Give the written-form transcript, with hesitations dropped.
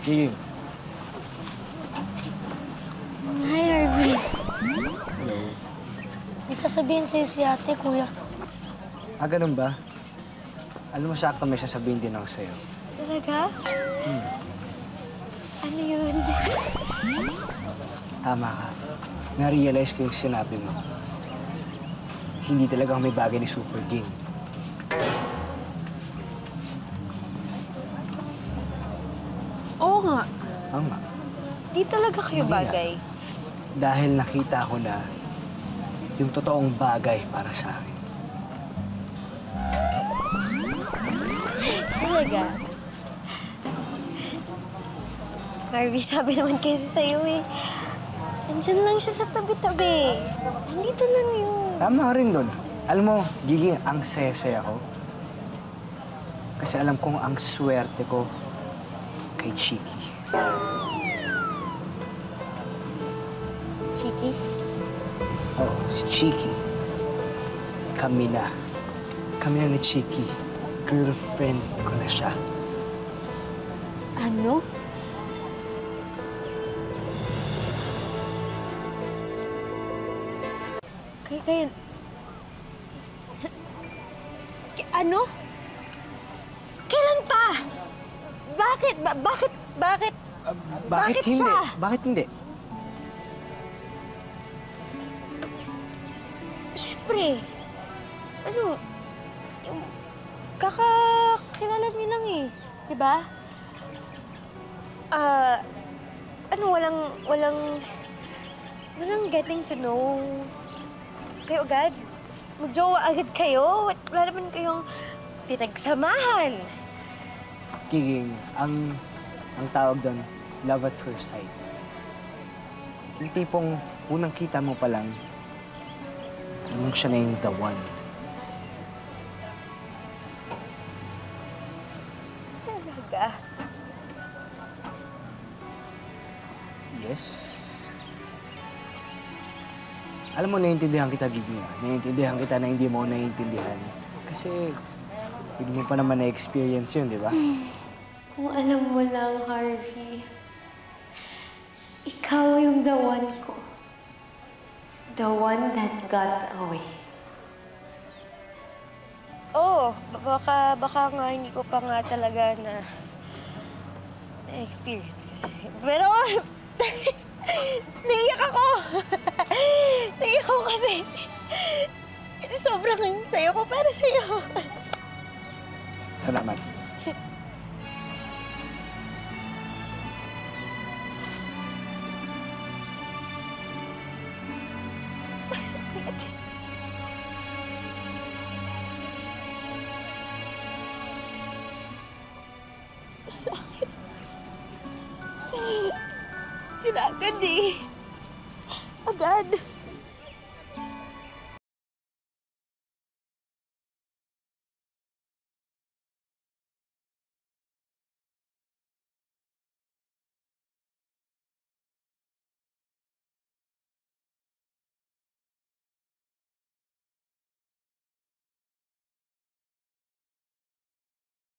Jim. Hi, Harvey. Hello. May sasabihin sa'yo si ate, kuya. Ganun ba? Alam mo, sakto may sasabihin din ako sa'yo. Talaga? Ano yun? Tama ka. Na-realize ko yung sinabi mo. Hindi talaga ako may bagay ni Super King. Oo nga. Oo nga. Di talaga kayo Hindi bagay. Dahil nakita ko na yung totoong bagay para sa akin. Talaga? Harvey, sabi naman kasi sa'yo eh. Nandyan lang siya sa tabi-tabi. Nandito lang yun. Tama ka rin doon. Alam mo, Gigi, ang saya-saya ko. Kasi alam kong ang swerte ko kay Chiki. Chiki? Oo, si Chiki. Kami na. Kami na ni Chiki. Girlfriend ko na siya. Ano? Kayo... Ano? Kailan pa? Bakit? Bakit? Bakit hindi? siya? Bakit hindi? Siyempre. Ano? Yung... Kakakilala niyo lang eh. Diba? Walang getting to know. Kayo agad? Mag-jowa agad kayo? Wala naman kayong pinagsamahan. Giging, ang tawag doon, love at first sight. Yung tipong unang kita mo pa lang, nung siya na yung the one. Talaga? Yes. Alam mo, naiintindihan kita, Gigi. Naiintindihan kita na hindi mo naiintindihan. Kasi, hindi mo pa naman na-experience yun, di ba? Kung alam mo lang, Harvey, ikaw yung the one ko. The one that got away. Oo, baka nga hindi ko pa nga talaga na-experience. Pero, naiyak ako. Naiyak ako kasi sobrang sayo ko para sa'yo. Salamat. Masakit. Masakit. Sila agad eh. Agad.